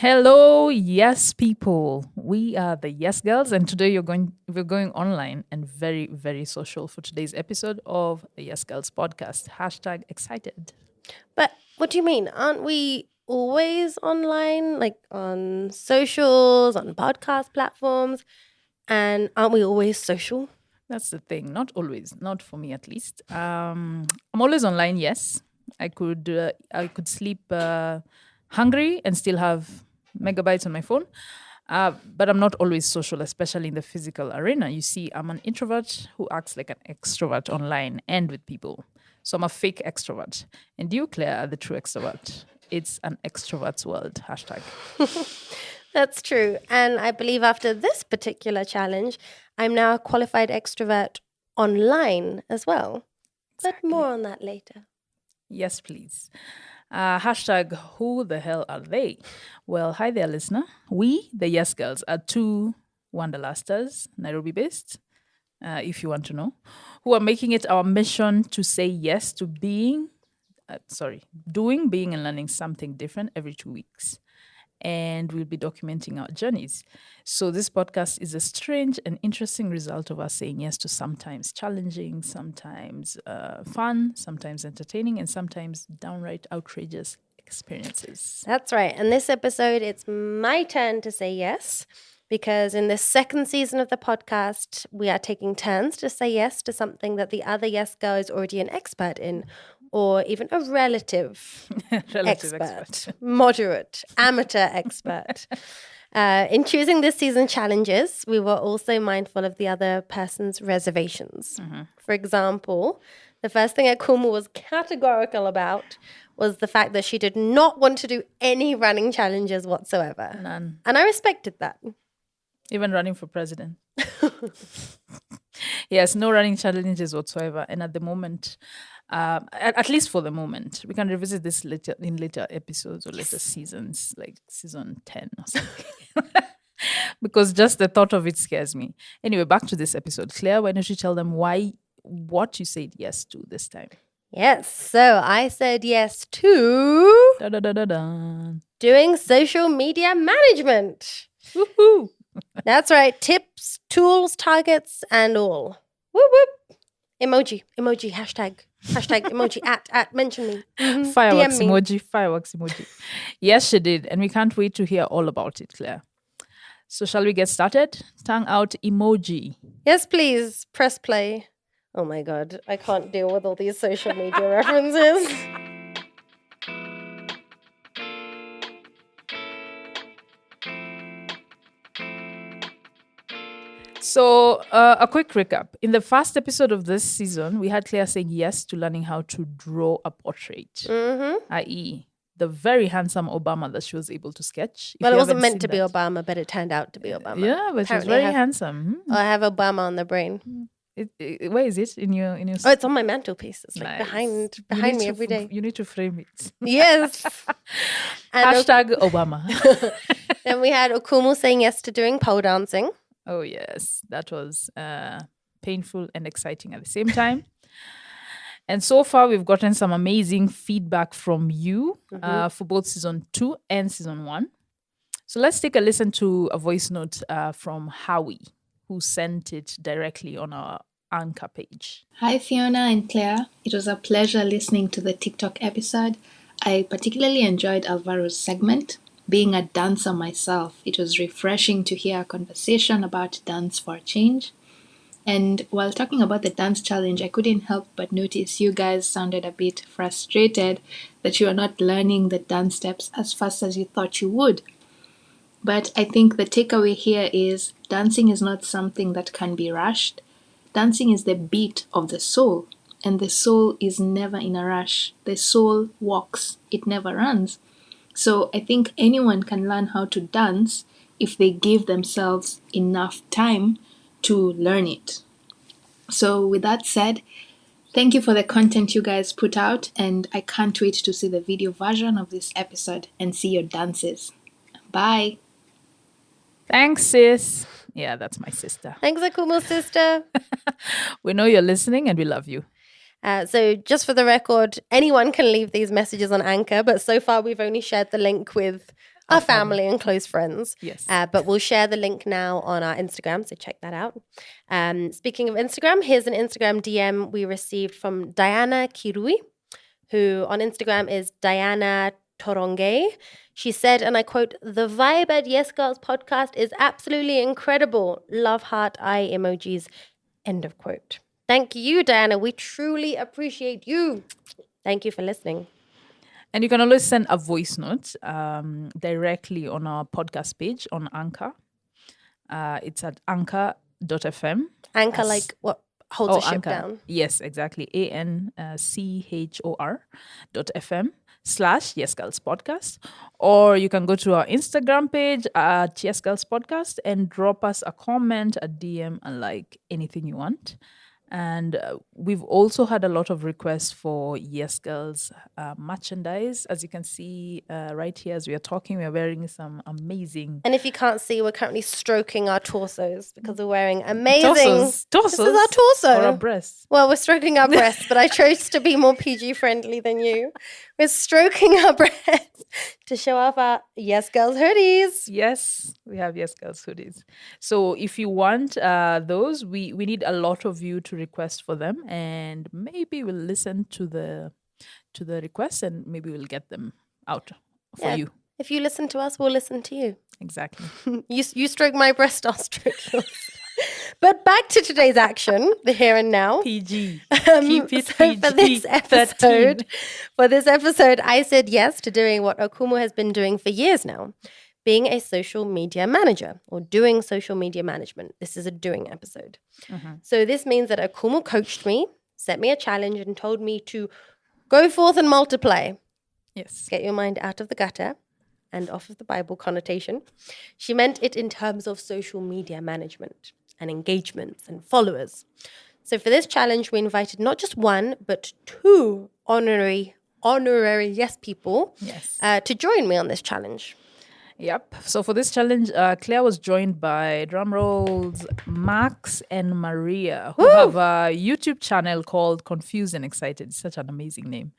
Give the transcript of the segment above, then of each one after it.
Hello, yes people. We are the Yes Girls, and today we're going online and very, very social for today's episode of the Yes Girls podcast. Hashtag excited. But what do you mean? Aren't we always online, like on socials, on podcast platforms? And aren't we always social? That's the thing. Not always, not for me at least. I'm always online. Yes, I could sleep hungry and still have megabytes on my phone. But I'm not always social, especially in the physical arena. You see, I'm an introvert who acts like an extrovert online and with people. So I'm a fake extrovert. And you, Claire, are the true extrovert. It's an extrovert's world. Hashtag. That's true. And I believe after this particular challenge, I'm now a qualified extrovert online as well. But more on that later. Yes, please. Hashtag who the hell are they? Well, hi there, listener. We, the Yes Girls, are two Wanderlusters, Nairobi based, if you want to know, who are making it our mission to say yes to doing, being, and learning something different every 2 weeks. And we'll be documenting our journeys. So, this podcast is a strange and interesting result of us saying yes to sometimes challenging, sometimes fun, sometimes entertaining, and sometimes downright outrageous experiences. That's right. And this episode, it's my turn to say yes, because in this second season of the podcast, we are taking turns to say yes to something that the other yes girl is already an expert in, or even a relative expert, moderate, amateur expert. In choosing this season challenges, we were also mindful of the other person's reservations. For example, the first thing Akumu was categorical about was the fact that she did not want to do any running challenges whatsoever. None. And I respected that. Even running for president. Yes, no running challenges whatsoever. And at the moment, at least for the moment, we can revisit this later in later episodes or later seasons, like season 10 or something. Because just the thought of it scares me. Anyway, back to this episode. Claire, why don't you tell them what you said yes to this time? Yes, so I said yes to Da, da, da, da, da. doing social media management. Woohoo! That's right. Tips, tools, targets, and all. Whoop, whoop. Emoji, hashtag emoji, at, mention me. Fireworks DM me. emoji. Yes, she did. And we can't wait to hear all about it, Claire. So shall we get started? Tongue out emoji. Yes, please. Press play. Oh my God. I can't deal with all these social media references. So, a quick recap. In the first episode of this season, we had Claire saying yes to learning how to draw a portrait, i.e., the very handsome Obama that she was able to sketch. Well, it wasn't meant to be Obama, but it turned out to be Obama. Yeah, but she was very handsome. I have Obama on the brain. Where is it in your? Oh, it's on my mantelpiece. It's like Nice. behind me every day. You need to frame it. Yes. Hashtag Obama. Then we had Okumu saying yes to doing pole dancing. Oh, yes. That was painful and exciting at the same time. And so far, we've gotten some amazing feedback from you for both season 2 and season 1. So let's take a listen to a voice note from Howie, who sent it directly on our Anchor page. Hi, Fiona and Claire. It was a pleasure listening to the TikTok episode. I particularly enjoyed Alvaro's segment. Being a dancer myself, it was refreshing to hear a conversation about dance for a change. And while talking about the dance challenge, I couldn't help but notice you guys sounded a bit frustrated that you are not learning the dance steps as fast as you thought you would. But I think the takeaway here is dancing is not something that can be rushed. Dancing is the beat of the soul, and the soul is never in a rush. The soul walks, it never runs. So I think anyone can learn how to dance if they give themselves enough time to learn it. So with that said, thank you for the content you guys put out, and I can't wait to see the video version of this episode and see your dances. Bye. Thanks, sis. Yeah, that's my sister. Thanks, Akumu's sister. We know you're listening and we love you. So just for the record, anyone can leave these messages on Anchor, but so far we've only shared the link with our family and close friends. Yes. But we'll share the link now on our Instagram, so check that out. Speaking of Instagram, here's an Instagram DM we received from Diana Kirui, who on Instagram is Diana Toronge. She said, and I quote, "The vibe at Yes Girls podcast is absolutely incredible. Love heart eye emojis." End of quote. Thank you, Diana. We truly appreciate you. Thank you for listening. And you can always send a voice note directly on our podcast page on Anchor. It's at anchor.fm. Anchor, like what holds a ship Anchor. down. Yes, exactly. anchor.fm/Yes Girls Podcast. Or you can go to our Instagram page at Yes Girls Podcast and drop us a comment, a DM, and like anything you want. And we've also had a lot of requests for Yes Girls merchandise. As you can see right here as we are talking, we are wearing some amazing... And if you can't see, we're currently stroking our torsos because we're wearing amazing... Torsos? This is our torso. Or our breasts? Well, we're stroking our breasts, but I chose to be more PG friendly than you. We're stroking our breasts to show off our Yes Girls hoodies. Yes, we have Yes Girls hoodies. So if you want those, we need a lot of you to request for them, and maybe we'll listen to the requests and maybe we'll get them out for you. If you listen to us, we'll listen to you. Exactly. You stroke my breast, I'll stroke yours. But back to today's action, the here and now. PG. Keep it so PG. for this episode, I said yes to doing what Okumu has been doing for years now, being a social media manager or doing social media management. This is a doing episode. So this means that Okumu coached me, set me a challenge, and told me to go forth and multiply. Yes. Get your mind out of the gutter and off of the Bible connotation. She meant it in terms of social media management and engagements and followers. So for this challenge, we invited not just one, but two honorary yes people to join me on this challenge. Yep. So for this challenge, Claire was joined by, drum rolls, Max and Maria, who have a YouTube channel called Confused and Excited. It's such an amazing name.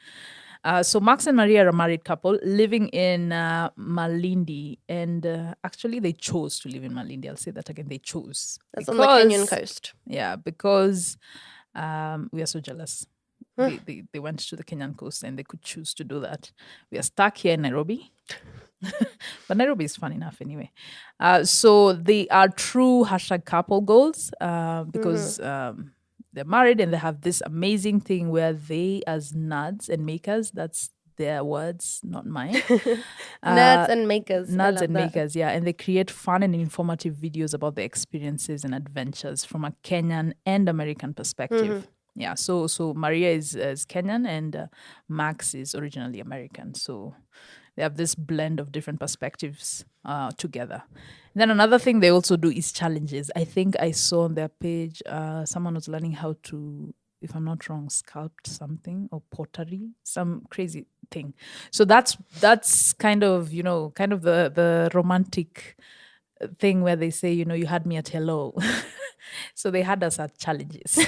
So Max and Maria are a married couple living in Malindi. And actually, they chose to live in Malindi. I'll say that again. They chose. That's on the Kenyan coast. Yeah, because we are so jealous. They went to the Kenyan coast and they could choose to do that. We are stuck here in Nairobi. But Nairobi is fun enough anyway. So they are true #couple goals because they're married and they have this amazing thing where they, as nerds and makers, that's their words, not mine. Nerds and makers. Nerds and makers, yeah. And they create fun and informative videos about their experiences and adventures from a Kenyan and American perspective. Yeah, so Maria is Kenyan and Max is originally American. So they have this blend of different perspectives together. And then another thing they also do is challenges. I think I saw on their page someone was learning how to, if I'm not wrong, sculpt something or pottery, some crazy thing. So that's kind of the romantic thing where they say, you had me at hello. So they had us at challenges.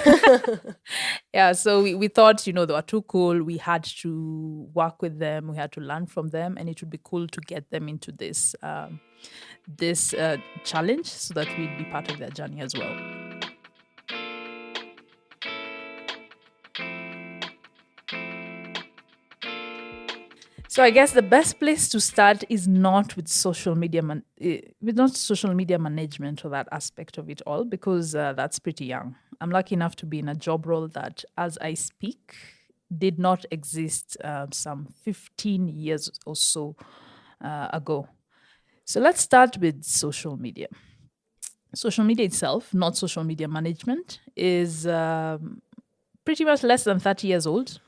Yeah, so we thought, they were too cool. We had to work with them. We had to learn from them. And it would be cool to get them into this challenge so that we'd be part of their journey as well. So I guess the best place to start is not with social media management or that aspect of it all, because that's pretty young. I'm lucky enough to be in a job role that, as I speak, did not exist some 15 years or so ago. So let's start with social media. Social media itself, not social media management, is pretty much less than 30 years old.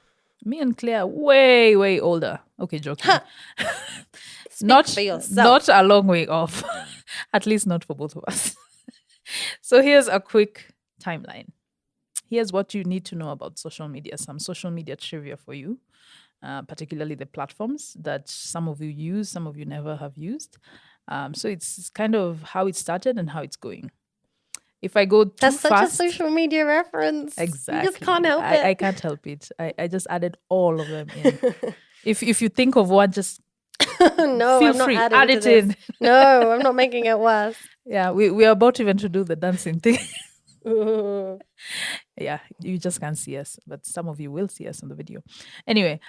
Me and Claire, way, way older. Okay, joking. Speak for yourself. Not a long way off. At least not for both of us. So here's a quick timeline. Here's what you need to know about social media. Some social media trivia for you, particularly the platforms that some of you use, some of you never have used. So it's kind of how it started and how it's going. If I go too That's such fast, a social media reference. exactly. You just can't help it. I can't help it. I just added all of them in. If you think of one, just No, Feel I'm not free, adding add to it this. in. No, I'm not making it worse. Yeah, we are about even to do the dancing thing. Ooh. Yeah, you just can't see us, but some of you will see us on the video. Anyway,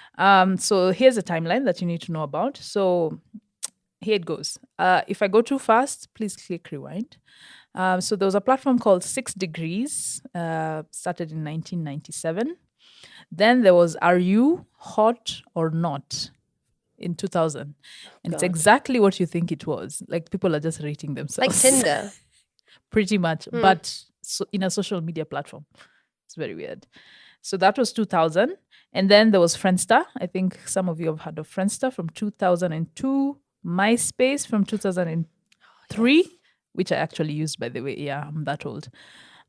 so here's a timeline that you need to know about. So here it goes. If I go too fast, please click rewind. So there was a platform called 6 Degrees, started in 1997. Then there was Are You Hot or Not in 2000. And it's God. exactly what you think it was. Like people are just rating Like themselves. Tinder. Pretty much, but in a social media platform. It's very weird. So that was 2000. And then there was Friendster. I think some of you have heard of Friendster from 2002. MySpace from 2003, which I actually used, by the way. Yeah, I'm that old.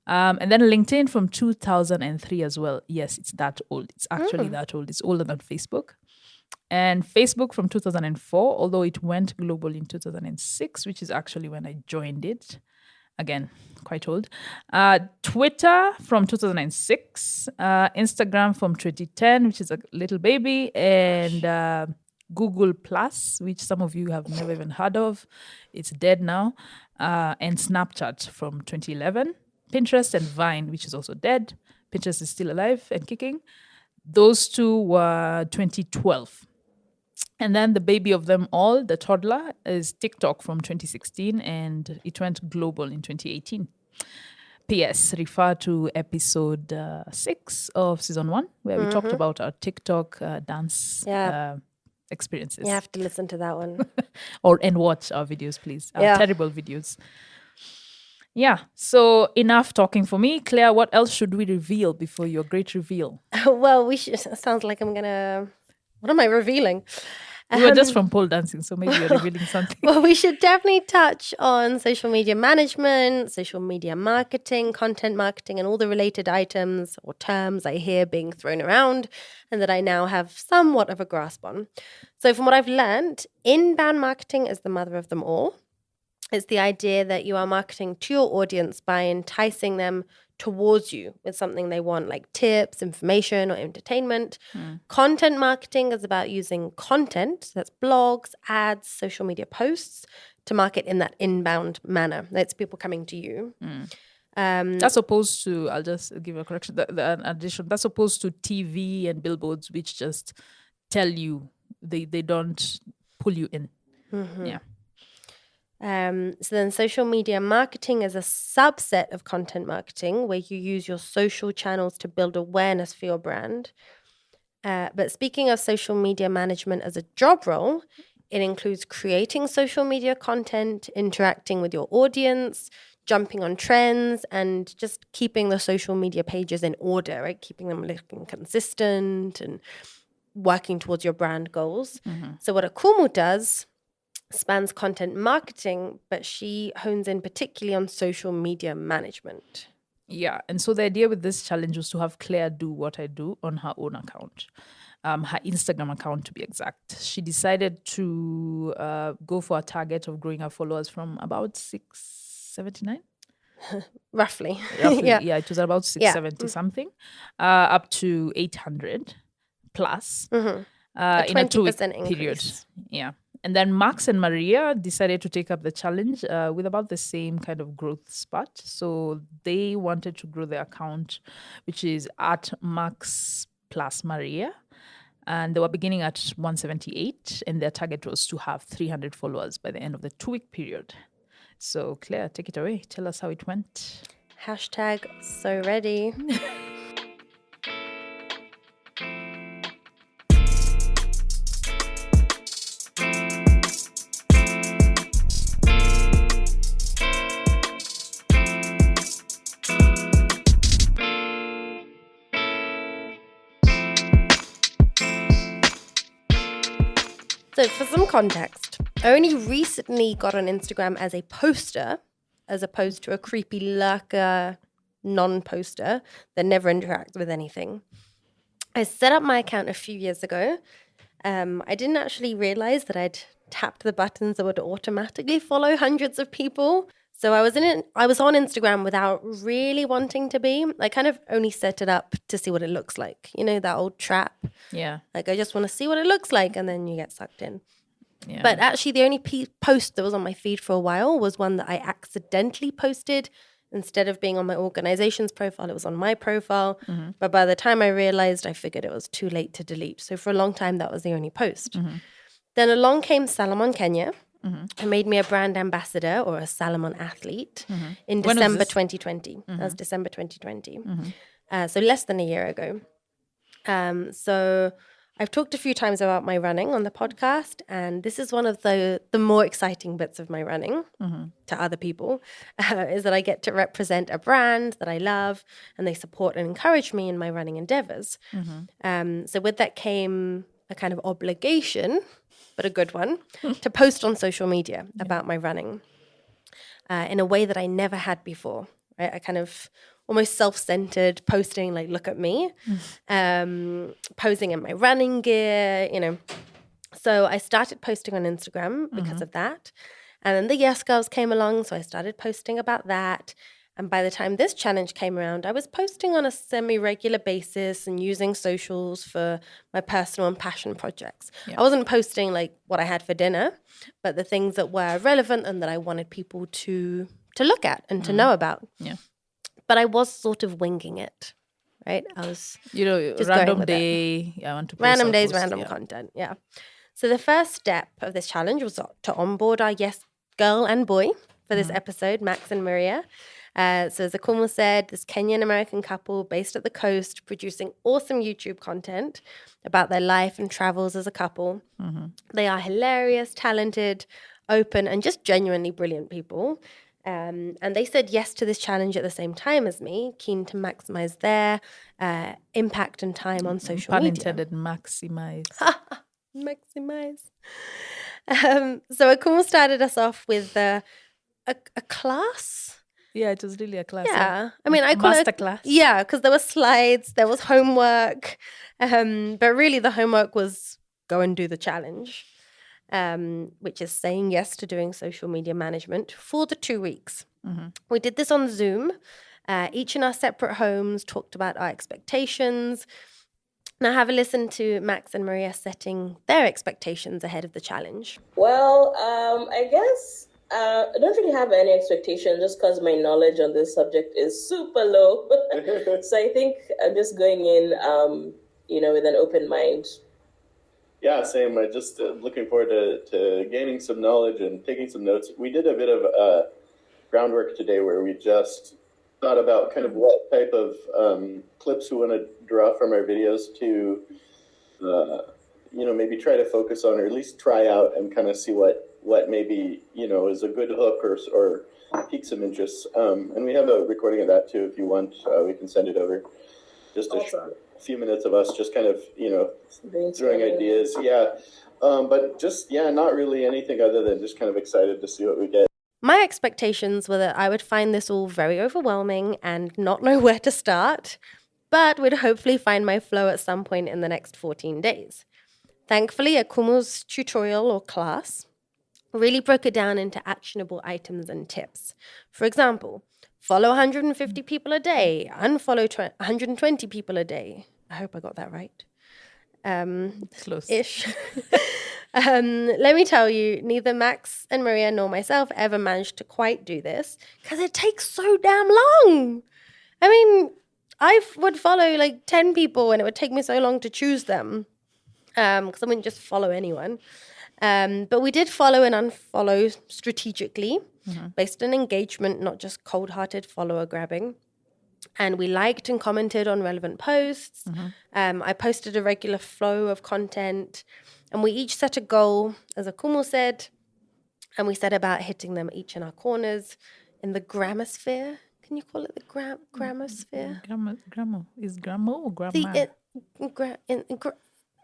And then LinkedIn from 2003 as well. Yes, it's that old. It's actually that old. It's older than Facebook. And Facebook from 2004, although it went global in 2006, which is actually when I joined it. Again, quite old. Twitter from 2006, Instagram from 2010, which is a little baby, and Google Plus, which some of you have never even heard of. It's dead now. And Snapchat from 2011. Pinterest and Vine, which is also dead. Pinterest is still alive and kicking. Those two were 2012. And then the baby of them all, the toddler, is TikTok from 2016, and it went global in 2018. P.S. Refer to episode 6 of season 1, where we talked about our TikTok dance experiences. You have to listen to that one. And watch our videos, please. Our terrible videos. Yeah, so enough talking for me. Claire, what else should we reveal before your great reveal? Well, we should. Sounds like I'm gonna. What am I revealing? We were just from pole dancing, so maybe you're revealing something. Well, we should definitely touch on social media management, social media marketing, content marketing, and all the related items or terms I hear being thrown around and that I now have somewhat of a grasp on. So from what I've learned, inbound marketing is the mother of them all. It's the idea that you are marketing to your audience by enticing them towards you with something they want, like tips, information, or entertainment. Content marketing is about using content, that's blogs, ads, social media posts, to market in that inbound manner. That's people coming to you. That's opposed to, I'll just give a correction, an addition, that's opposed to TV and billboards, which just tell you, they don't pull you in. Yeah. So then social media marketing is a subset of content marketing where you use your social channels to build awareness for your brand. But speaking of social media management as a job role, it includes creating social media content, interacting with your audience, jumping on trends, and just keeping the social media pages in order, right? Keeping them looking consistent and working towards your brand goals. So what Akumu does spans content marketing, but she hones in particularly on social media management. Yeah, and so the idea with this challenge was to have Claire do what I do on her own account, her Instagram account to be exact. She decided to go for a target of growing her followers from about 679. Roughly. Yeah, it was about 670 something, up to 800 plus in a 2-week period. Yeah. And then Max and Maria decided to take up the challenge with about the same kind of growth spot. So they wanted to grow their account, which is at Max plus Maria. And they were beginning at 178. And their target was to have 300 followers by the end of the 2-week period. So Claire, take it away. Tell us how it went. Hashtag so ready. So for some context, I only recently got on Instagram as a poster, as opposed to a creepy lurker non-poster that never interacts with anything. I set up my account a few years ago. I didn't actually realize that I'd tapped the buttons that would automatically follow hundreds of people. So I was on Instagram without really wanting to be. I kind of only set it up to see what it looks like. You know, that old trap. Yeah. Like, I just want to see what it looks like, and then you get sucked in. Yeah. But actually, the only post that was on my feed for a while was one that I accidentally posted. Instead of being on my organization's profile, it was on my profile. But by the time I realized, I figured it was too late to delete. So for a long time, that was the only post. Then along came Salomon Kenya and made me a brand ambassador or a Salomon athlete in When was December this? 2020. That was December 2020. So less than a year ago. So I've talked a few times about my running on the podcast, and this is one of the more exciting bits of my running to other people, is that I get to represent a brand that I love, and they support and encourage me in my running endeavors. So with that came a kind of obligation, but a good one, to post on social media about my running in a way that I never had before. Right? I kind of almost self-centered posting, like, look at me, posing in my running gear, you know. So I started posting on Instagram because of that. And then the Yes Girls came along, so I started posting about that. And by the time this challenge came around, I was posting on a semi-regular basis and using socials for my personal and passion projects. I wasn't posting like what I had for dinner, but the things that were relevant and that I wanted people to look at and to know about. Yeah. But I was sort of winging it, right? I was just random going with day. I want to post. random I'll days, post, random content. Yeah. So the first step of this challenge was to onboard our Yes Girl and boy for this episode, Max and Maria. So as Akumu said, this Kenyan-American couple based at the coast producing awesome YouTube content about their life and travels as a couple. They are hilarious, talented, open, and just genuinely brilliant people. And they said yes to this challenge at the same time as me, keen to maximize their impact and time on social Pun media. intended, maximize. Maximize. So Akumu started us off with a class. Yeah, it was really a class. Yeah, I mean, I call it masterclass. Yeah, because there were slides, there was homework, but really the homework was go and do the challenge, which is saying yes to doing social media management for the 2 weeks. We did this on Zoom, each in our separate homes, talked about our expectations. Now have a listen to Max and Maria setting their expectations ahead of the challenge. Well, I guess I don't really have any expectation just because my knowledge on this subject is super low. So I think I'm just going in, with an open mind. Yeah, same. I just looking forward to gaining some knowledge and taking some notes. We did a bit of groundwork today where we just thought about kind of what type of clips we want to draw from our videos to, maybe try to focus on or at least try out and kind of see what maybe, is a good hook or pique some interest. And we have a recording of that too. If you want, we can send it over. Just a few minutes of us just kind of, throwing ideas. Yeah. But just, not really anything other than just kind of excited to see what we get. My expectations were that I would find this all very overwhelming and not know where to start, but would hopefully find my flow at some point in the next 14 days. Thankfully, Akumu's tutorial or class really broke it down into actionable items and tips. For example, follow 150 people a day, unfollow 120 people a day. I hope I got that right. Close-ish. Let me tell you, neither Max and Maria nor myself ever managed to quite do this because it takes so damn long. I mean, I would follow like 10 people and it would take me so long to choose them because I wouldn't just follow anyone. But we did follow and unfollow strategically based on engagement, not just cold-hearted follower grabbing. And we liked and commented on relevant posts. I posted a regular flow of content. And we each set a goal, as Akumu said, and we set about hitting them each in our corners in the grammosphere. Can you call it the grammosphere? Grammar. Is grammar or grammar?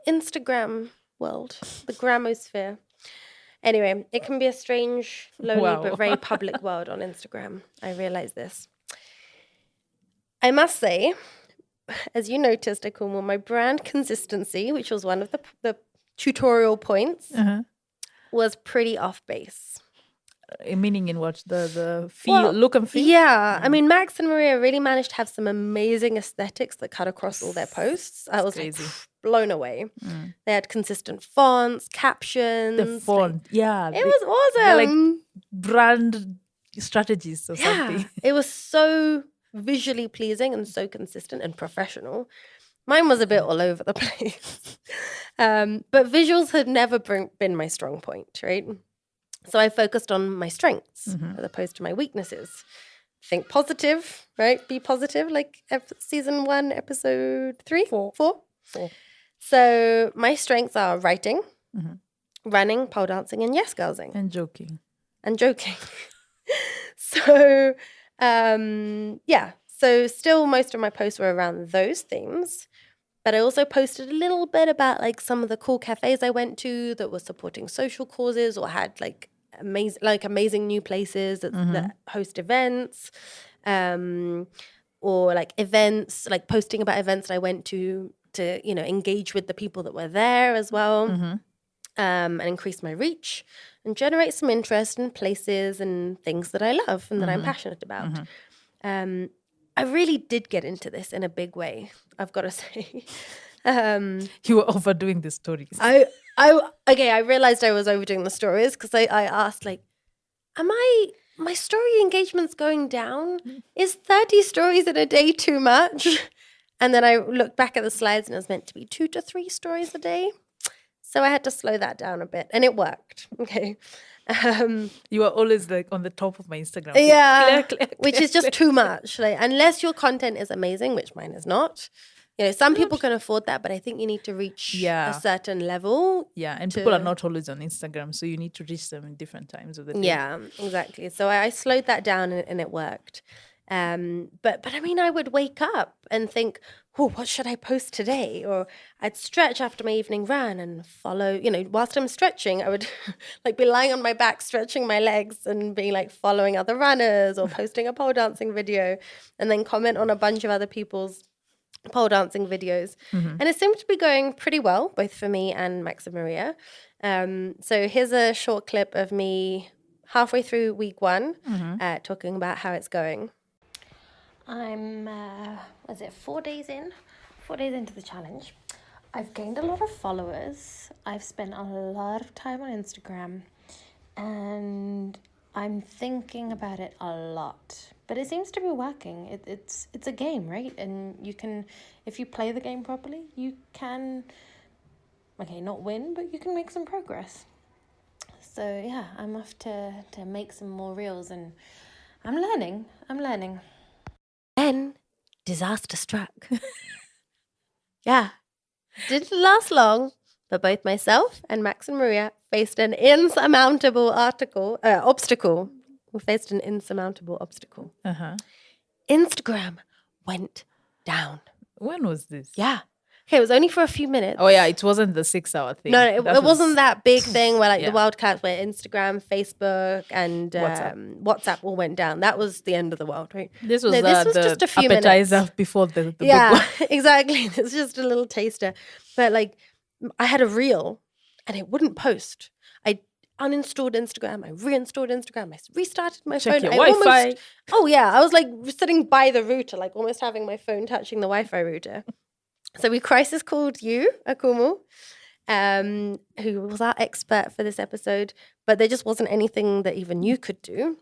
Instagram world, the grammosphere. Anyway, it can be a strange, lonely, but very public world on Instagram. I realize this. I must say, as you noticed, Akumu, my brand consistency, which was one of the tutorial points, was pretty off base. Meaning in what? The feel, look and feel? Yeah. I mean, Max and Maria really managed to have some amazing aesthetics that cut across all their posts. I was crazy. like blown away. They had consistent fonts, captions. The font, yeah. It was awesome. They're like brand strategies or something. It was so visually pleasing and so consistent and professional. Mine was a bit all over the place. But visuals had never been my strong point, right? So I focused on my strengths as opposed to my weaknesses. Think positive, right? Be positive, like season 1, episode 3? 4. So my strengths are writing, running, pole dancing, and yes girlsing. And joking. So, so still most of my posts were around those themes. But I also posted a little bit about like some of the cool cafes I went to that were supporting social causes or had like amazing new places that host events, or like events, like posting about events that I went to engage with the people that were there as well, and increase my reach and generate some interest in places and things that I love and that I'm passionate about. I really did get into this in a big way, I've got to say. You were overdoing the stories. I realized I was overdoing the stories because I asked, like, my story engagement's going down? Is 30 stories in a day too much? And then I looked back at the slides and it was meant to be 2 to 3 stories a day. So I had to slow that down a bit and it worked. Okay. You were always like on the top of my Instagram. Yeah, Clear, which is just too much. Like, unless your content is amazing, which mine is not. Some people can afford that, but I think you need to reach a certain level. Yeah, and people are not always on Instagram, so you need to reach them in different times of the day. Yeah, exactly. So I slowed that down and it worked. But I mean, I would wake up and think, oh, what should I post today? Or I'd stretch after my evening run and follow, whilst I'm stretching, I would like be lying on my back, stretching my legs and being like following other runners or posting a pole dancing video and then comment on a bunch of other people's pole dancing videos. And it seemed to be going pretty well, both for me and Max and Maria. So here's a short clip of me halfway through week 1 talking about how it's going. I'm, 4 days in? 4 days into the challenge. I've gained a lot of followers. I've spent a lot of time on Instagram. And I'm thinking about it a lot. But it seems to be working. It's a game, right? And you can, if you play the game properly, you can, not win, but you can make some progress. So yeah, I'm off to make some more reels and I'm learning. Then disaster struck. Yeah, didn't last long, but both myself and Max and Maria faced an insurmountable obstacle. We faced an insurmountable obstacle. Instagram went down. When was this? Yeah. Okay, it was only for a few minutes. Oh, yeah, it wasn't the 6-hour thing. No, it wasn't that big thing where the wildcats where Instagram, Facebook, and WhatsApp all went down. That was the end of the world, right? This was just a few appetizer minutes. Before the big one. Exactly. It's just a little taster. But like, I had a reel and it wouldn't post. I uninstalled Instagram. I reinstalled Instagram. I restarted my phone. Your Wi-Fi. I was like sitting by the router, like almost having my phone touching the Wi-Fi router. So we crisis called you, Akumu, who was our expert for this episode, but there just wasn't anything that even you could do.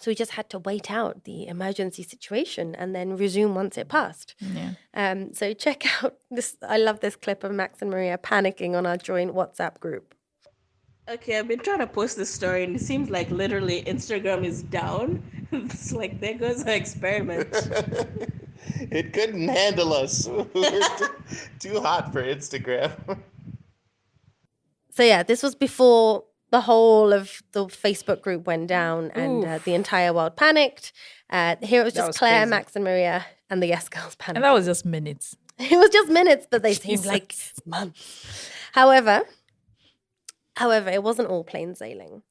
So we just had to wait out the emergency situation and then resume once it passed. Yeah. So check out this. I love this clip of Max and Maria panicking on our joint WhatsApp group. Okay, I've been trying to post this story and it seems like literally Instagram is down. It's like, there goes our experiment. It couldn't handle us. We're too hot for Instagram. So yeah, this was before the whole of the Facebook group went down and the entire world panicked. Here it was just Claire, crazy. Max and Maria and the Yes Girls panicked. And that was just minutes. It was just minutes, but they seemed like months. However, it wasn't all plain sailing.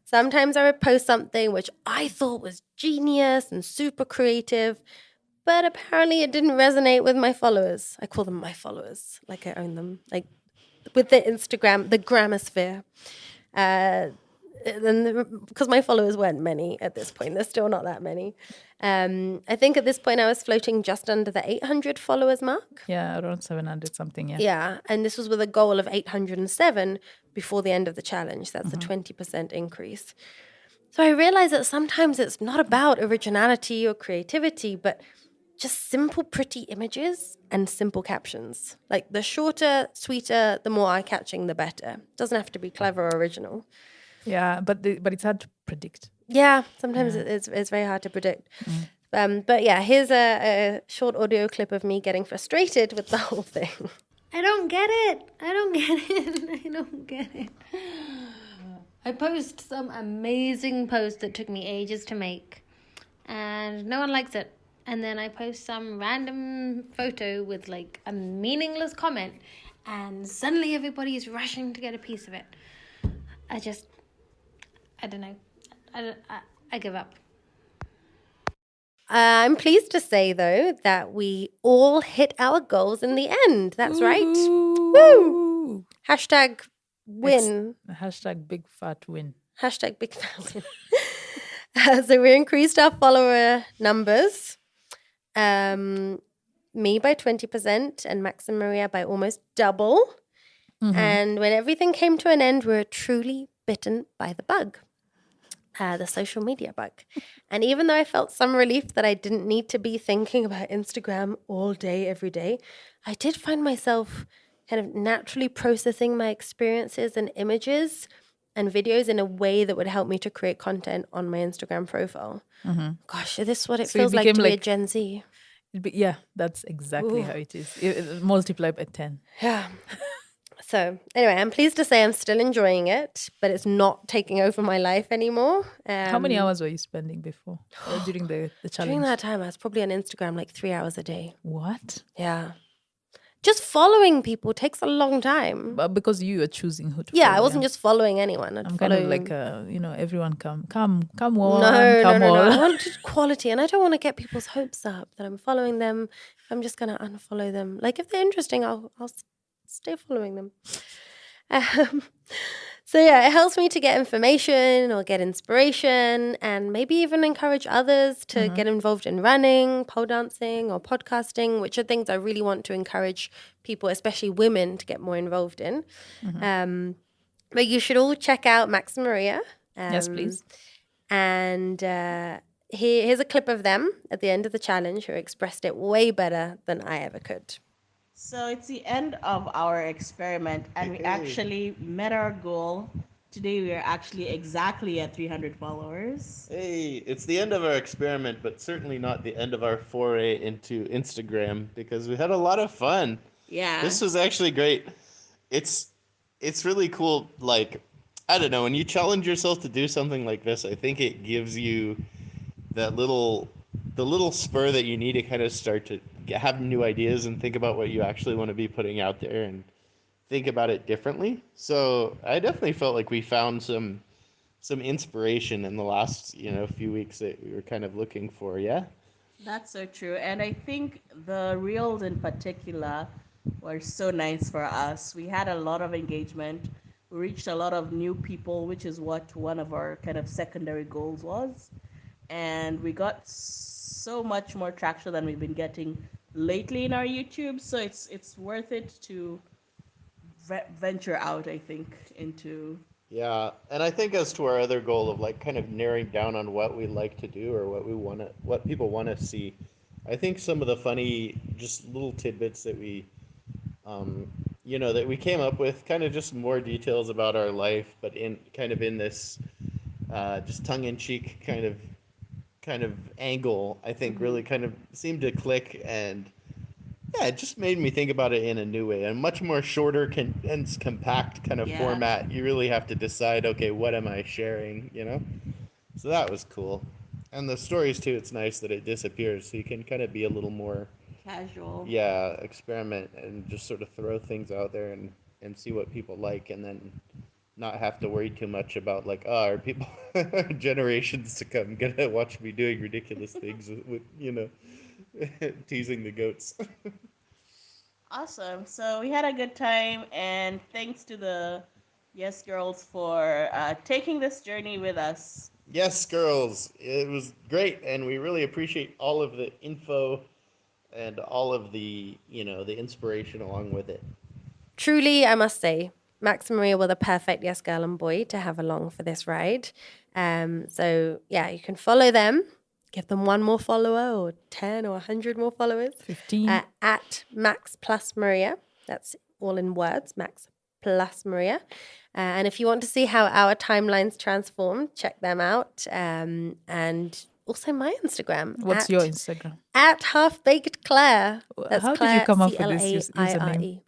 Sometimes I would post something which I thought was genius and super creative, but apparently it didn't resonate with my followers. I call them my followers, like I own them, like with the Instagram, the Grammosphere. because my followers weren't many at this point, there's still not that many. I think at this point I was floating just under the 800 followers mark. Yeah, around 700 something. Yeah. Yeah, and this was with a goal of 807 before the end of the challenge. That's a 20% increase. So I realized that sometimes it's not about originality or creativity, but just simple, pretty images and simple captions. Like the shorter, sweeter, the more eye-catching, the better. Doesn't have to be clever or original. Yeah, but it's hard to predict. Yeah, sometimes it's very hard to predict. But yeah, here's a short audio clip of me getting frustrated with the whole thing. I don't get it. I don't get it. I post some amazing post that took me ages to make, and no one likes it. And then I post some random photo with like a meaningless comment, and suddenly everybody is rushing to get a piece of it. I don't know. I give up. I'm pleased to say, though, that we all hit our goals in the end. That's right. Woo! Hashtag win. Hashtag big fat win. Hashtag big fat win. So we increased our follower numbers. Me by 20% and Max and Maria by almost double. And when everything came to an end, we were truly bitten by the bug. The social media bug. And even though I felt some relief that I didn't need to be thinking about Instagram all day, every day, I did find myself kind of naturally processing my experiences and images and videos in a way that would help me to create content on my Instagram profile. Gosh, is this what it feels like to be a Gen Z? Yeah, that's exactly how it is. Multiply by 10. Yeah. So anyway, I'm pleased to say I'm still enjoying it, but it's not taking over my life anymore. How many hours were you spending before during the challenge? During that time, I was probably on Instagram like 3 hours a day. What? Yeah. Just following people takes a long time. But because you are choosing who to Yeah, follow, I wasn't just following anyone. I'm kind of like, everyone come all, No. come all. I want quality, and I don't want to get people's hopes up that I'm following them. I'm just going to unfollow them. Like, if they're interesting, I'll stay following them. So yeah, it helps me to get information or get inspiration and maybe even encourage others to get involved in running, pole dancing or podcasting, which are things I really want to encourage people, especially women, to get more involved in. But you should all check out Max and Maria. Yes, please. And here's a clip of them at the end of the challenge who expressed it way better than I ever could. So it's the end of our experiment, and we actually met our goal. Today we are actually exactly at 300 followers. Hey, it's the end of our experiment, but certainly not the end of our foray into Instagram, because we had a lot of fun. Yeah. This was actually great. It's really cool. Like, I don't know, when you challenge yourself to do something like this, I think it gives you the little spur that you need to kind of start to have new ideas and think about what you actually want to be putting out there and think about it differently. So I definitely felt like we found some inspiration in the last few weeks that we were kind of looking for. Yeah, That's so true. And I think the reels in particular were so nice for us. We had a lot of engagement. We reached a lot of new people, which is what one of our kind of secondary goals was. And we got so much more traction than we've been getting lately in our YouTube. So it's worth it to venture out, I think, into. yeah. And I think as to our other goal of like kind of narrowing down on what we like to do or what people want to see, I think some of the funny just little tidbits that we that we came up with, kind of just more details about our life, but in this just tongue-in-cheek kind of angle, I think really kind of seemed to click, and yeah, it just made me think about it in a new way. A much more shorter, condensed, compact kind of format. You really have to decide, okay, what am I sharing, So that was cool. And the stories too, it's nice that it disappears, so you can kind of be a little more Casual. yeah, experiment and just sort of throw things out there and see what people like, and then not have to worry too much about like, are people generations to come gonna watch me doing ridiculous things with teasing the goats. Awesome. So we had a good time, and thanks to the Yes, girls, for taking this journey with us. Yes, girls, it was great, and we really appreciate all of the info and all of the, the inspiration along with it. Truly, I must say, Max and Maria were the perfect yes girl and boy to have along for this ride. So yeah, you can follow them, give them one more follower or 10 or 100 more followers. 15. At Max plus Maria. That's all in words, Max plus Maria. And if you want to see how our timelines transform, check them out. And also my Instagram. What's your Instagram? At Half Baked Claire. That's How Claire, did you come up with this Claire. username?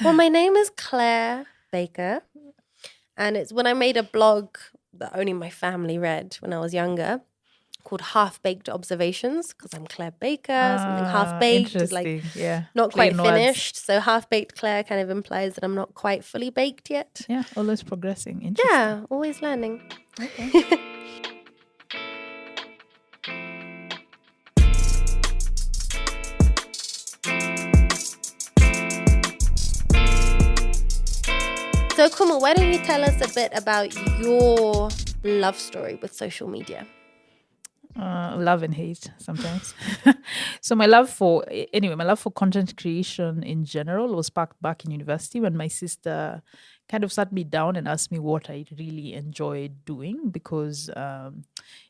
Well, my name is Claire Baker. And it's when I made a blog that only my family read when I was younger called Half Baked Observations, because I'm Claire Baker. Something half baked is like not quite Plain words. finished. So Half Baked Claire kind of implies that I'm not quite fully baked yet. Yeah, always progressing. Interesting. Yeah, always learning. Okay. So, Kumal, why don't you tell us a bit about your love story with social media? Love and hate sometimes. So my love for content creation in general was sparked back in university when my sister kind of sat me down and asked me what I really enjoyed doing, because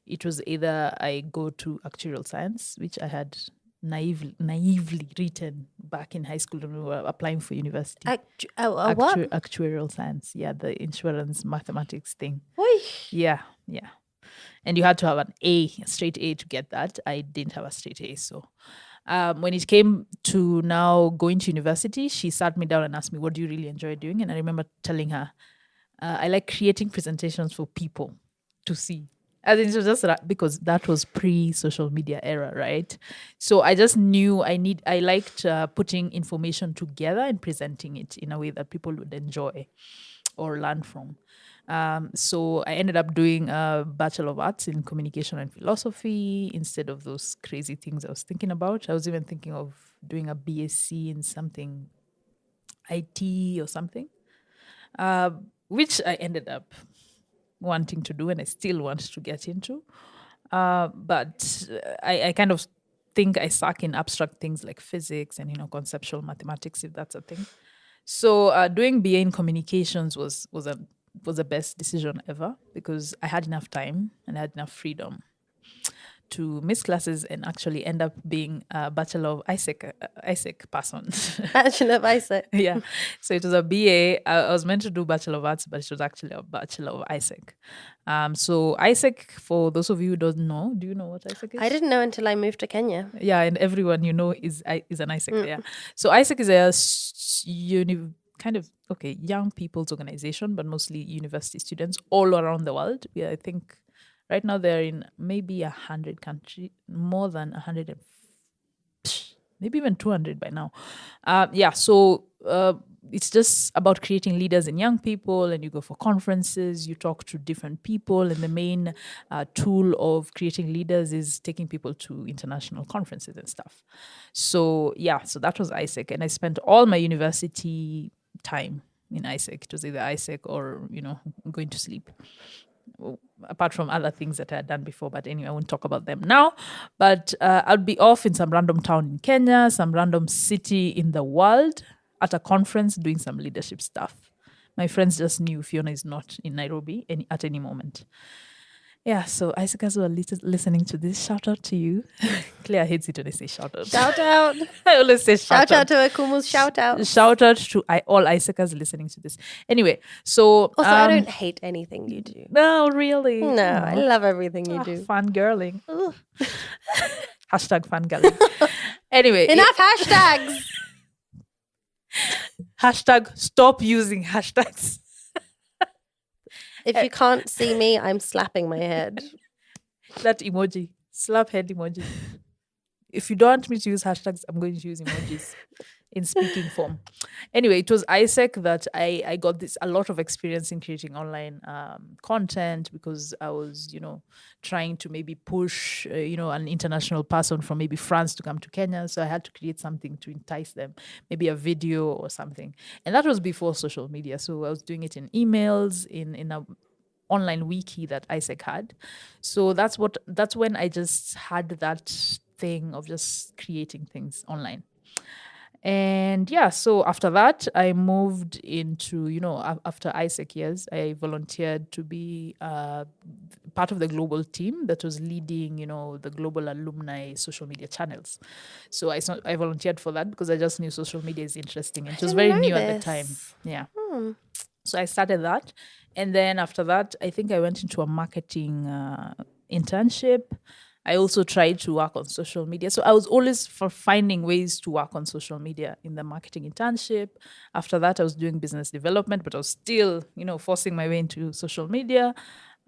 it was either I go to actuarial science, which I had naively written back in high school when we were applying for university. What? Actuarial science, yeah, the insurance mathematics thing. Oy. Yeah. And you had to have a straight A to get that. I didn't have a straight A. So when it came to now going to university, she sat me down and asked me, what do you really enjoy doing? And I remember telling her, I like creating presentations for people to see. As in, it was just because that was pre-social media era, right? So I just knew I liked putting information together and presenting it in a way that people would enjoy or learn from. So I ended up doing a Bachelor of Arts in Communication and Philosophy instead of those crazy things I was thinking about. I was even thinking of doing a BSc in something IT or something, which I ended up wanting to do and I still want to get into. But I kind of think I suck in abstract things like physics and, conceptual mathematics, if that's a thing. So doing BA in communications was the best decision ever, because I had enough time and I had enough freedom to miss classes and actually end up being a Bachelor of Isaac person. Bachelor of Isaac. Yeah. So it was a BA. I was meant to do Bachelor of Arts, but it was actually a Bachelor of Isaac. So Isaac, for those of you who don't know, do you know what Isaac is? I didn't know until I moved to Kenya. Yeah, and everyone is an Isaac there. So Isaac is a young people's organization, but mostly university students all around the world. Yeah, I think right now they're in maybe 100 countries, more than 100, maybe even 200 by now. So it's just about creating leaders in young people, and you go for conferences, you talk to different people, and the main tool of creating leaders is taking people to international conferences and stuff. So that was Isaac, and I spent all my university time in Isaac. It was either Isaac or going to sleep, apart from other things that I had done before. But anyway, I won't talk about them now. But I'll be off in some random town in Kenya, some random city in the world, at a conference doing some leadership stuff. My friends just knew Fiona is not in Nairobi at any moment. Yeah, so Isaac, as well, listening to this, shout out to you. Claire hates it when I say shout out. Shout out. I always say shout out. Shout out to Akumus. Shout out. Shout out to all Isaacers listeing to this. Anyway, so... Also, I don't hate anything you do. No, really? No, I love everything you do. Fangirling. Hashtag fangirling. Anyway. Enough hashtags. Hashtag stop using hashtags. If you can't see me, I'm slapping my head. That emoji. Slap head emoji. if you don't want me to use hashtags, I'm going to use emojis in speaking form. Anyway, it was Isaac that I got a lot of experience in creating online content, because I was, trying to maybe push, an international person from maybe France to come to Kenya. So I had to create something to entice them, maybe a video or something. And that was before social media. So I was doing it in emails, in a online wiki that Isaac had. So that's when I just had that thing of just creating things online. And yeah, so after that, I moved into, after Isaac years, I volunteered to be part of the global team that was leading, the global alumni social media channels. So I volunteered for that because I just knew social media is interesting. And it was very new at the time. Yeah. So I started that. And then after that, I think I went into a marketing internship. I also tried to work on social media. So I was always for finding ways to work on social media in the marketing internship. After that, I was doing business development, but I was still, forcing my way into social media.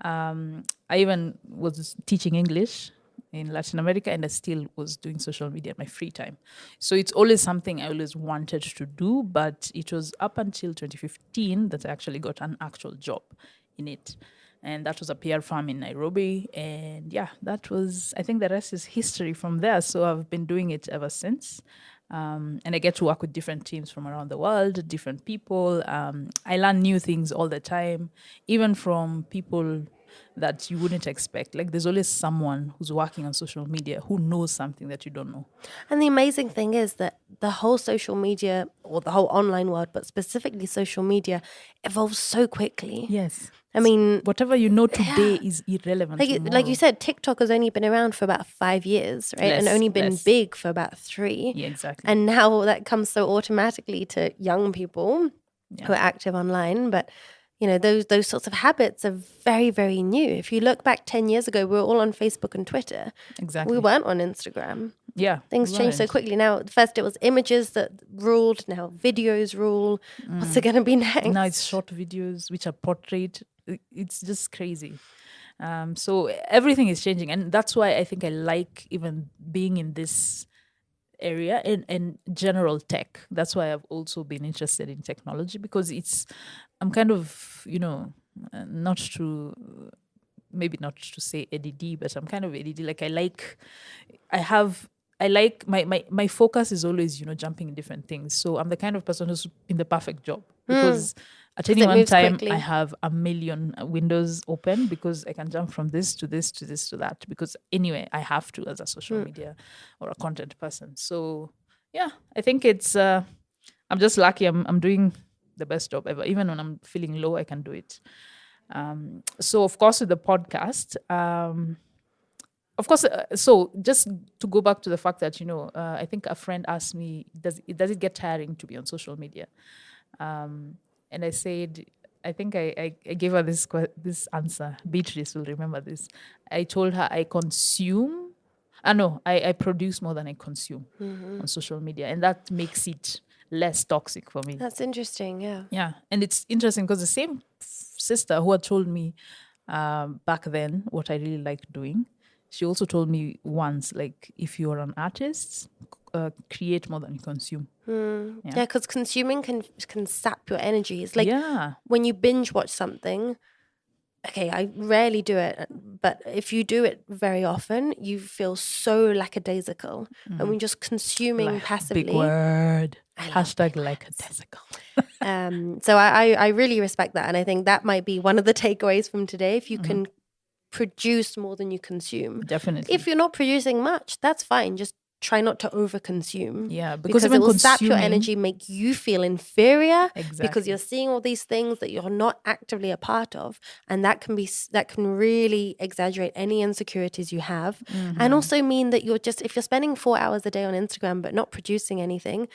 I even was teaching English in Latin America, and I still was doing social media in my free time. So it's always something I always wanted to do, but it was up until 2015 that I actually got an actual job in it. And that was a PR firm in Nairobi. And yeah, that was, I think the rest is history from there. So I've been doing it ever since. And I get to work with different teams from around the world, different people. I learn new things all the time, even from people that you wouldn't expect. Like there's always someone who's working on social media who knows something that you don't know. And the amazing thing is that the whole social media, or the whole online world, but specifically social media, evolves so quickly. Yes. I mean, whatever you know today is irrelevant tomorrow. Like you said, TikTok has only been around for about 5 years, right? And only been big for about 3. Yeah, exactly. And now that comes so automatically to young people who are active online. But those sorts of habits are very, very new. If you look back 10 years ago, we were all on Facebook and Twitter. Exactly. We weren't on Instagram. Yeah. Things changed so quickly. Now, first it was images that ruled. Now videos rule. What's it going to be next? Now it's short videos, which are portrait. It's just crazy. So everything is changing. And that's why I think I like even being in this area in general tech. That's why I've also been interested in technology, because I'm kind of, not to say ADD, but I'm kind of ADD. Like my focus is always, jumping in different things. So I'm the kind of person who's in the perfect job, because at any one time quickly. I have a million windows open, because I can jump from this to this to this to that, because anyway, I have to as a social media or a content person. So yeah, I think it's, I'm just lucky. I'm doing the best job ever. Even when I'm feeling low, I can do it. So of course, with the podcast, so just to go back to the fact that, I think a friend asked me, does it get tiring to be on social media? And I said, I think I gave her this answer. Beatrice will remember this. I told her I consume. I produce more than I consume on social media. And that makes it less toxic for me. That's interesting, yeah. Yeah. And it's interesting because the same sister who had told me back then what I really liked doing, she also told me once, like, if you're an artist, create more than you consume. Yeah, because consuming can sap your energy. It's like when you binge watch something. Okay, I rarely do it, but if you do it very often, you feel so lackadaisical. And when just consuming passively. Big word. Hashtag lackadaisical. So I really respect that. And I think that might be one of the takeaways from today. If you can produce more than you consume. Definitely. If you're not producing much, that's fine. Just try not to overconsume. Yeah, because it will sap your energy, make you feel inferior because you're seeing all these things that you're not actively a part of, and that can really exaggerate any insecurities you have, and also mean that if you're spending 4 hours a day on Instagram but not producing anything,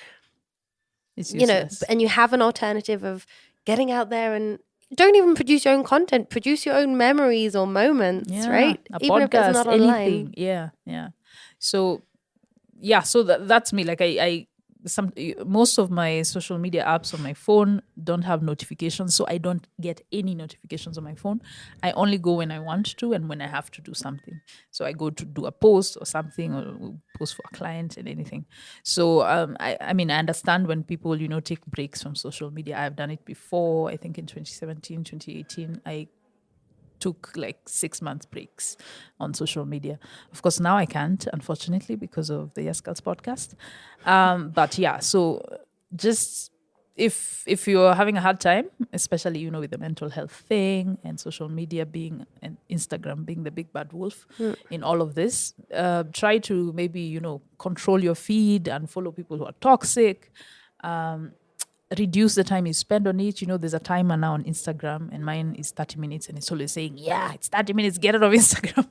it's useless. And you have an alternative of getting out there and don't even produce your own content, produce your own memories or moments, right? Even podcast, if it's not online. Anything. Yeah. So that's me. Like I most of my social media apps on my phone don't have notifications, so I don't get any notifications on my phone. I only go when I want to and when I have to do something. So I go to do a post or something, or post for a client and anything. So I mean, I understand when people take breaks from social media. I've done it before. I think in 2017, 2018, I took like 6 months breaks on social media. Of course, now I can't, unfortunately, because of the Yes Girls podcast. But yeah, so just if you're having a hard time, especially with the mental health thing and social media being and Instagram being the big bad wolf in all of this, try to maybe control your feed and follow people who are toxic. Reduce the time you spend on it. There's a timer now on Instagram, and mine is 30 minutes, and it's always saying, yeah, it's 30 minutes, get it off Instagram.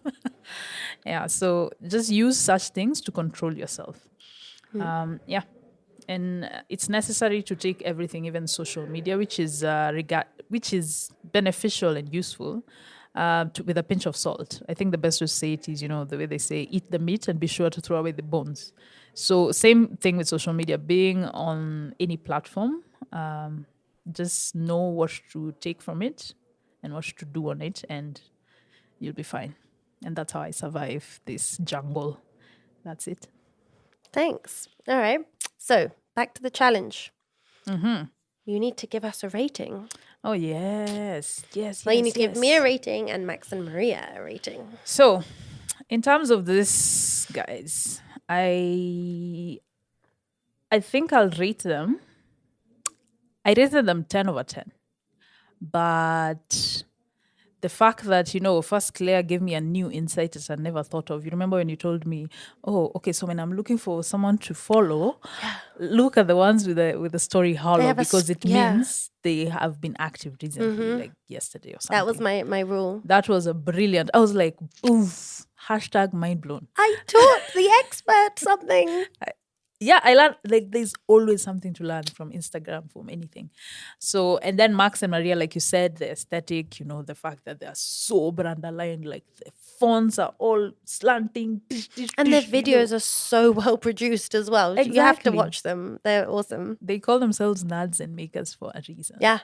Yeah, so just use such things to control yourself. Yeah, and it's necessary to take everything, even social media, which is beneficial and useful, with a pinch of salt. I think the best way to say it is, the way they say, eat the meat and be sure to throw away the bones. So same thing with social media, being on any platform, just know what to take from it and what to do on it, and you'll be fine. And that's how I survive this jungle. That's it. Thanks. All right. So back to the challenge. Mm-hmm. You need to give us a rating. Oh, yes. Well, you need to give me a rating and Max and Maria a rating. So, in terms of this, guys, I think I'll rate them. I rated them 10 over 10. But the fact that, first Claire gave me a new insight that I never thought of. You remember when you told me, oh, okay, so when I'm looking for someone to follow, look at the ones with the story hollow, because it means they have been active recently, like yesterday or something. That was my rule. That was a brilliant. I was like, oof, # mind blown. I taught the expert something. Yeah, I learned, like, there's always something to learn from Instagram, from anything. So, and then Max and Maria, like you said, the aesthetic, the fact that they are so brand aligned, like the fonts are all slanting. And their videos are so well produced as well. Exactly. You have to watch them. They're awesome. They call themselves nerds and makers for a reason. Yeah.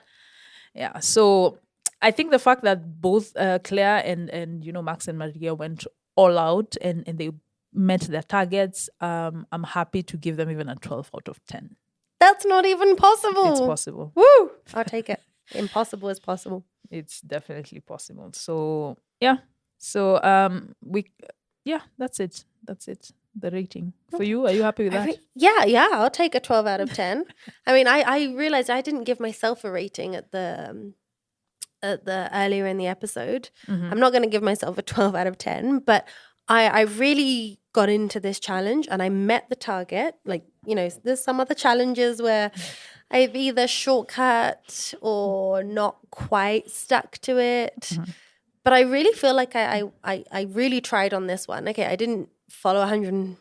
Yeah. So I think the fact that both Claire and Max and Maria went all out and they met their targets, I'm happy to give them even a 12 out of 10. That's not even possible. It's possible. Woo! I'll take it. Impossible is possible. It's definitely possible. So yeah. So that's it. The rating. For you, are you happy with that? Yeah, I'll take a 12 out of 10. I mean, I realized I didn't give myself a rating at the earlier in the episode. Mm-hmm. I'm not going to give myself a 12 out of 10, but I really got into this challenge and I met the target. Like, there's some other challenges where I've either shortcut or not quite stuck to it. Mm-hmm. But I really feel like I really tried on this one. Okay, I didn't follow 100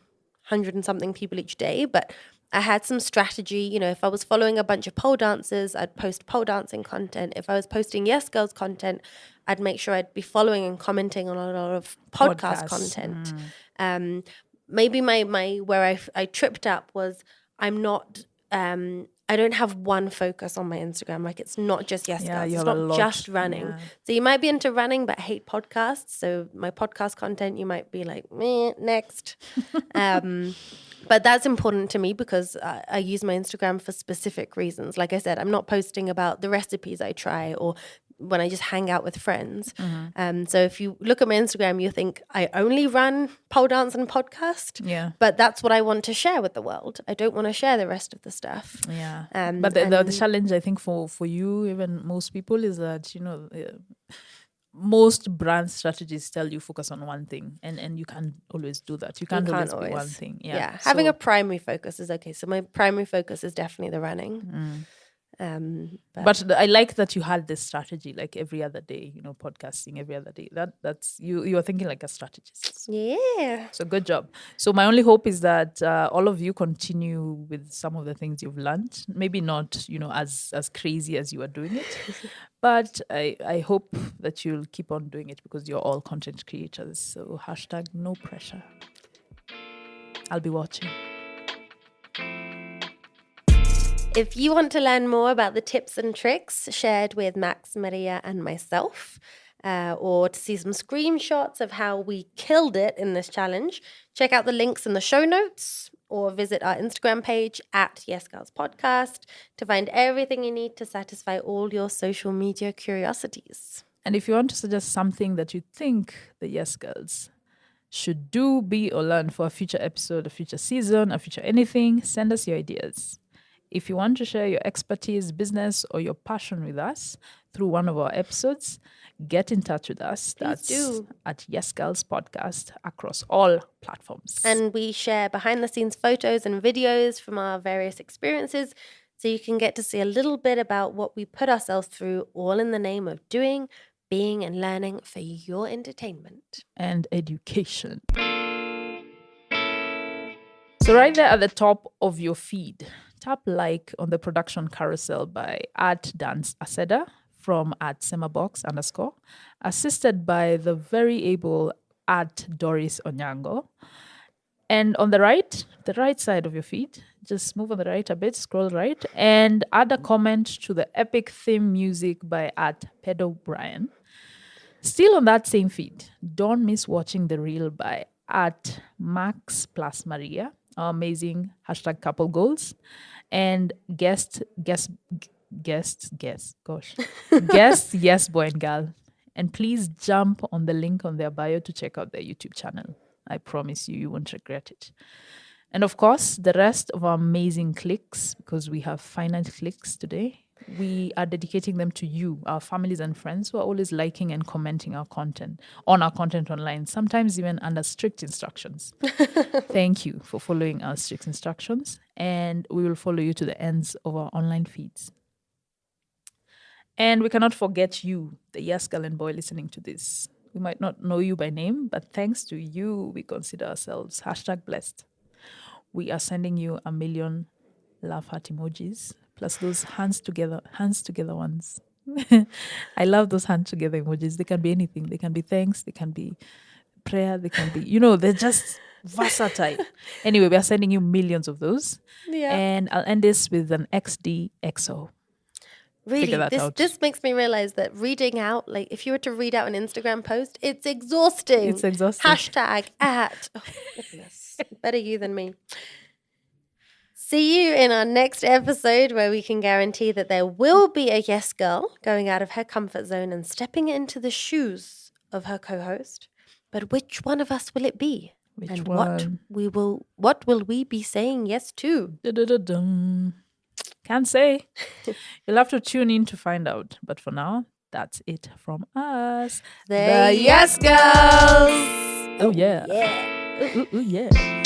and something people each day, but I had some strategy. If I was following a bunch of pole dancers, I'd post pole dancing content. If I was posting Yes Girls content, I'd make sure I'd be following and commenting on a lot of podcast content. Maybe my where I tripped up was I'm not I don't have one focus on my Instagram. Like, it's not just Yes Girls. It's not just running. Yeah. So you might be into running but hate podcasts. So my podcast content, you might be like, meh, next. But that's important to me because I use my Instagram for specific reasons. Like I said, I'm not posting about the recipes I try or when I just hang out with friends. Mm-hmm. So if you look at my Instagram, you think I only run pole dance and podcast. Yeah. But that's what I want to share with the world. I don't want to share the rest of the stuff. Yeah. But the challenge, I think, for you, even most people, is that, most brand strategies tell you focus on one thing, and you can't always do that. You can't always be one thing. Yeah. Having a primary focus is okay. So my primary focus is definitely the running. But I like that you had this strategy, like every other day, podcasting every other day. That's you are thinking like a strategist. Yeah. So good job. So my only hope is that all of you continue with some of the things you've learned. Maybe not, as crazy as you are doing it, but I hope that you'll keep on doing it because you're all content creators. So #no pressure. I'll be watching. If you want to learn more about the tips and tricks shared with Max, Maria, and myself, or to see some screenshots of how we killed it in this challenge, check out the links in the show notes or visit our Instagram page at Yes Girls Podcast to find everything you need to satisfy all your social media curiosities. And if you want to suggest something that you think the Yes Girls should do, be, or learn for a future episode, a future season, a future anything, send us your ideas. If you want to share your expertise, business, or your passion with us through one of our episodes, get in touch with us. That's do. at Yes Girls Podcast across all platforms. And we share behind the scenes photos and videos from our various experiences, so you can get to see a little bit about what we put ourselves through, all in the name of doing, being, and learning for your entertainment and education. So right there at the top of your feed, tap like on the production carousel by @DanceAseda from @Semabox_, assisted by the very able @Doris Onyango. And on the right side of your feed, just move on the right a bit, scroll right, and add a comment to the epic theme music by @PedoBrian. Still on that same feed, don't miss watching the reel by @Max+Maria, our amazing #couple goals, and guest Yes Boy and Girl. And please jump on the link on their bio to check out their YouTube channel. I promise you won't regret it. And of course, the rest of our amazing clicks, because we have finite clicks today, we are dedicating them to you, our families and friends who are always liking and commenting our content online, sometimes even under strict instructions. Thank you for following our strict instructions, and we will follow you to the ends of our online feeds. And we cannot forget you, the Yes Girl and Boy listening to this. We might not know you by name, but thanks to you, we consider ourselves #blessed. We are sending you 1,000,000 love heart emojis, plus those hands together ones. I love those hands together emojis. They can be anything. They can be thanks, they can be prayer, they can be, they're just versatile. Anyway, we are sending you millions of those. Yeah. And I'll end this with an XDXO. Really, this makes me realize that reading out, like if you were to read out an Instagram post, it's exhausting. It's exhausting. #@. Oh, goodness. Better you than me. See you in our next episode, where we can guarantee that there will be a Yes Girl going out of her comfort zone and stepping into the shoes of her co-host. But which one of us will it be? Which one? What will we be saying yes to? Da-da-da-dum. Can't say. You'll have to tune in to find out. But for now, that's it from us. The Yes Girls! Oh, yeah. Yeah. Ooh, yeah.